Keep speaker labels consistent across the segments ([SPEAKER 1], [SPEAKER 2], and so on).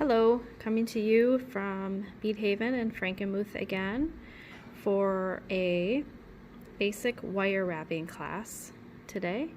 [SPEAKER 1] Hello, coming to you from Bead Haven and Frankenmuth again for a basic wire wrapping class today.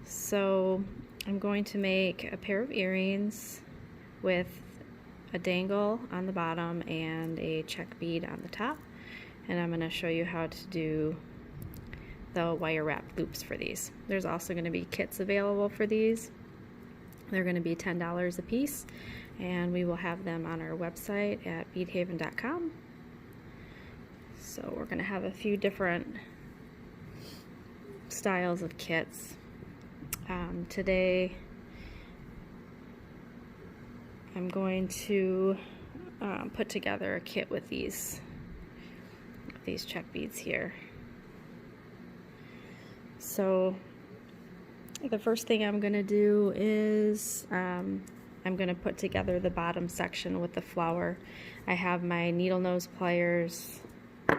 [SPEAKER 1] So I'm going to make a pair of earrings with a dangle on the bottom and a Czech bead on the top, and I'm going to show you how to do the wire wrap loops for these. There's also going to be kits available for these. They're going to be $10 a piece, and we will have them on our website at beadhaven.com. So we're going to have a few different styles of kits. Today I'm going to put together a kit with these Czech beads here. So the first thing I'm going to do is I'm going to put together the bottom section with the flower. I have my needle nose pliers, a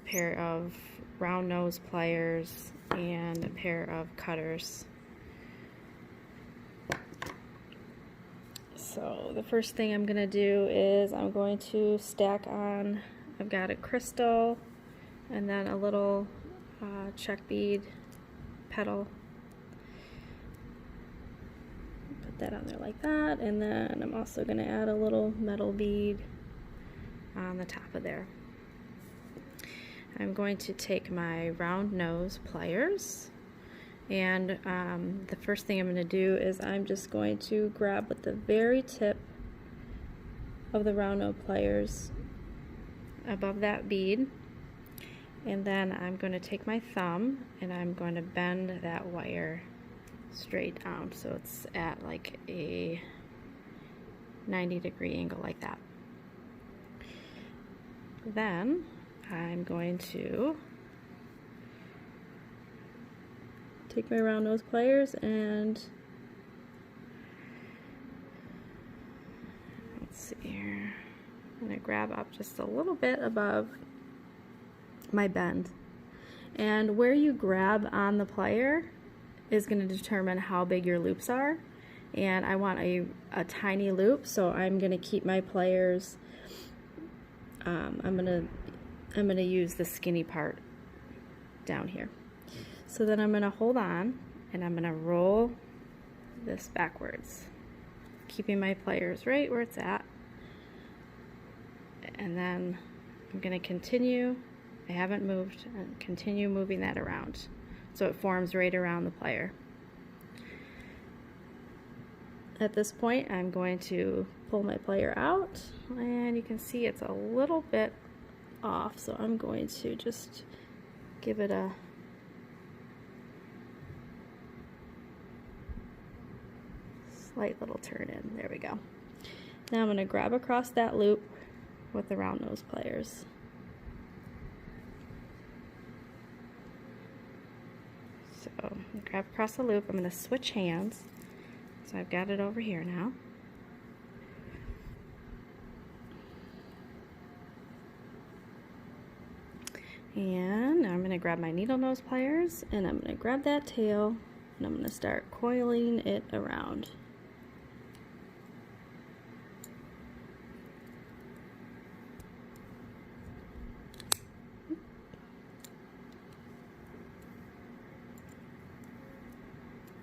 [SPEAKER 1] pair of round nose pliers, and a pair of cutters. So the first thing I'm going to do is I'm going to stack on, I've got a crystal and then a little Czech bead petal. That on there like that, and then I'm also going to add a little metal bead on the top of there. I'm going to take my round nose pliers, and the first thing I'm going to do is I'm just going to grab with the very tip of the round nose pliers above that bead, and then I'm going to take my thumb and I'm going to bend that wire straight down so it's at like a 90-degree angle like that. Then I'm going to take my round nose pliers and let's see here, I'm going to grab up just a little bit above my bend, and where you grab on the plier is going to determine how big your loops are, and I want a tiny loop, so I'm going to keep my pliers, I'm going to use the skinny part down here. So then I'm going to hold on and I'm going to roll this backwards, keeping my pliers right where it's at, and then I'm going to continue, I haven't moved, and continue moving that around so it forms right around the plier. At this point I'm going to pull my plier out, and you can see it's a little bit off, so I'm going to just give it a slight little turn in. There we go. Now I'm going to grab across that loop with the round nose pliers. So grab across the loop, I'm going to switch hands, so I've got it over here now. And now I'm going to grab my needle nose pliers and I'm going to grab that tail and I'm going to start coiling it around.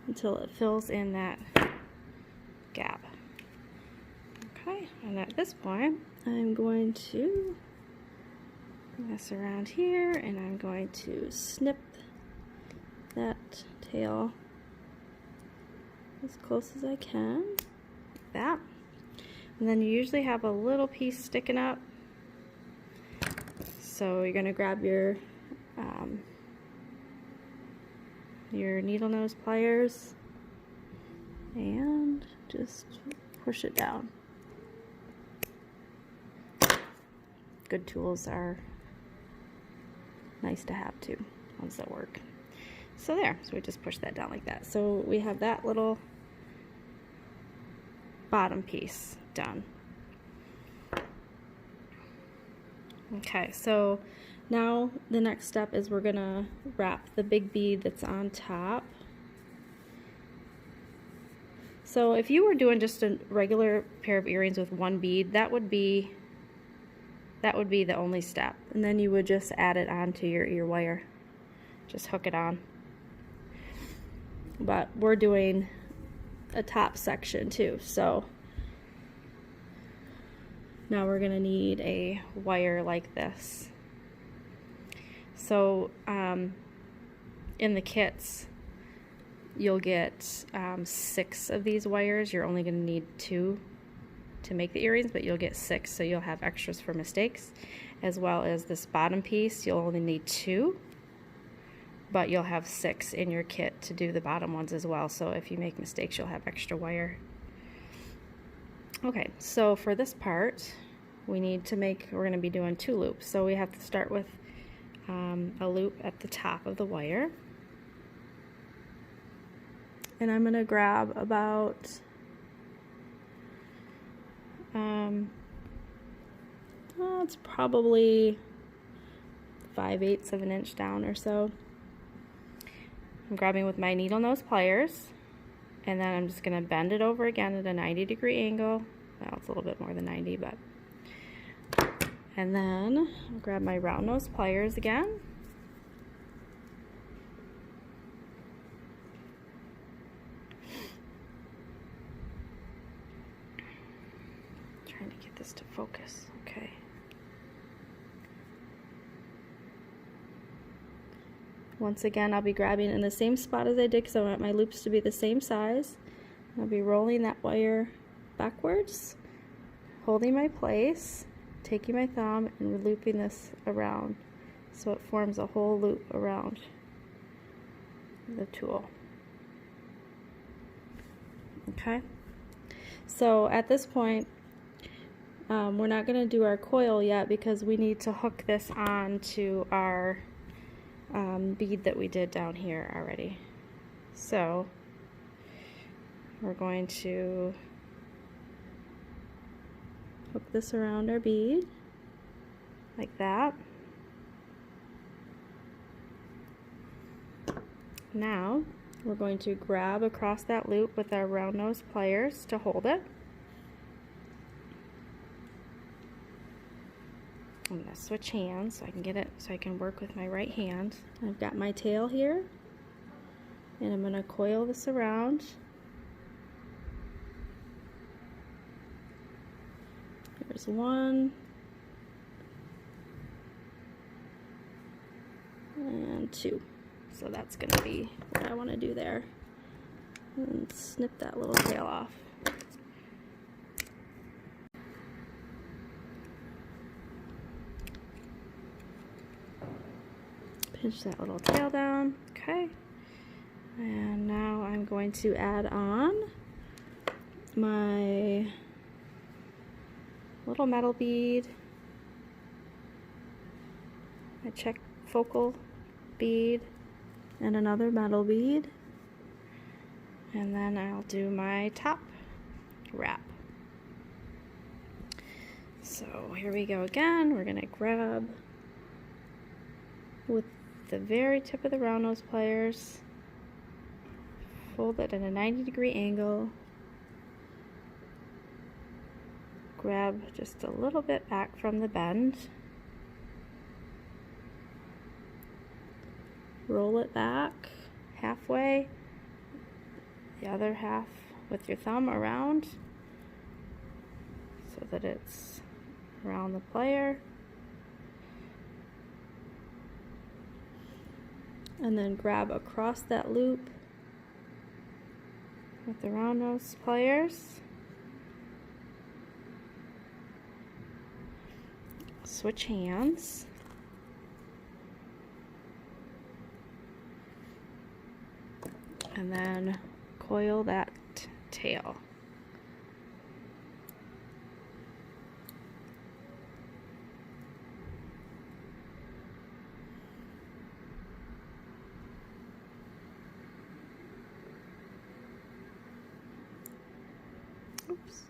[SPEAKER 1] Until it fills in that gap. Okay, and at this point I'm going to mess around here and I'm going to snip that tail as close as I can, like that. And then you usually have a little piece sticking up, so you're going to grab your needle nose pliers and just push it down. Good tools are nice to have too, ones that work. So there, so we just push that down like that. So we have that little bottom piece done. Okay, so now the next step is we're gonna wrap the big bead that's on top. So if you were doing just a regular pair of earrings with one bead, that would be the only step. And then you would just add it onto your ear wire. Just hook it on. But we're doing a top section too, so now we're gonna need a wire like this. So in the kits, you'll get 6 of these wires. You're only gonna need 2 to make the earrings, but you'll get 6, so you'll have extras for mistakes. As well as this bottom piece, you'll only need 2, but you'll have 6 in your kit to do the bottom ones as well, so if you make mistakes, you'll have extra wire. Okay, so for this part, we're gonna be doing 2 loops, so we have to start with a loop at the top of the wire. And I'm gonna grab about it's probably 5/8 of an inch down or so. I'm grabbing with my needle nose pliers, and then I'm just going to bend it over again at a 90-degree angle. Well, it's a little bit more than 90, but. And then I'll grab my round nose pliers again. Trying to get this to focus. Okay. Once again, I'll be grabbing in the same spot as I did because I want my loops to be the same size. I'll be rolling that wire backwards, holding my place, taking my thumb and looping this around so it forms a whole loop around the tool. Okay, so at this point, we're not going to do our coil yet because we need to hook this on to our bead that we did down here already. So we're going to hook this around our bead like that. Now we're going to grab across that loop with our round nose pliers to hold it. I'm going to switch hands so I can get it, so I can work with my right hand. I've got my tail here, and I'm going to coil this around. There's 1, and 2. So that's going to be what I want to do there. And snip that little tail off. Pinch that little tail down, okay. And now I'm going to add on my little metal bead, my Czech focal bead, and another metal bead. And then I'll do my top wrap. So here we go again. We're going to grab with the very tip of the round nose pliers, fold it at a 90-degree angle, grab just a little bit back from the bend, roll it back halfway, the other half with your thumb around so that it's around the plier. And then grab across that loop with the round nose pliers. Switch hands. And then coil that tail. Oops.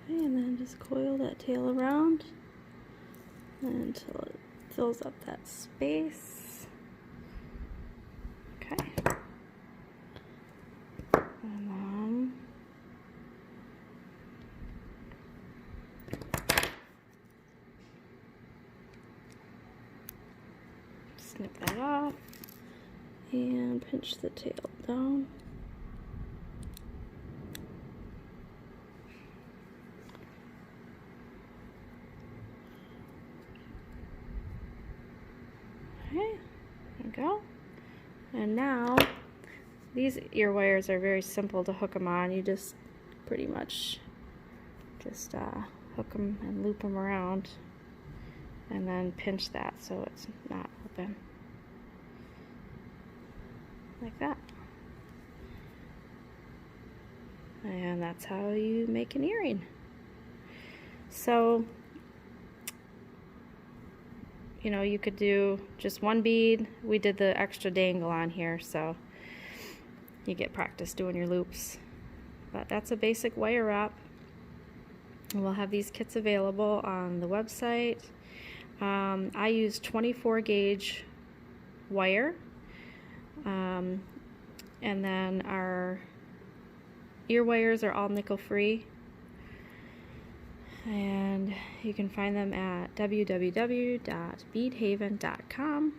[SPEAKER 1] Okay, and then just coil that tail around until it fills up that space. Okay. And then snip that off and pinch the tail down. Okay, there we go. And now these ear wires are very simple to hook them on. You just pretty much just hook them and loop them around and then pinch that so it's not open. Like that. And that's how you make an earring. So, you know, you could do just one bead. We did the extra dangle on here, so you get practice doing your loops. But that's a basic wire wrap. And we'll have these kits available on the website. I use 24 gauge wire. And then our ear wires are all nickel free. And you can find them at www.beadhaven.com.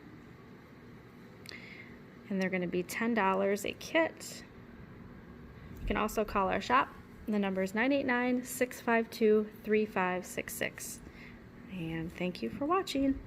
[SPEAKER 1] And they're going to be $10 a kit. You can also call our shop. The number is 989-652-3566. And thank you for watching.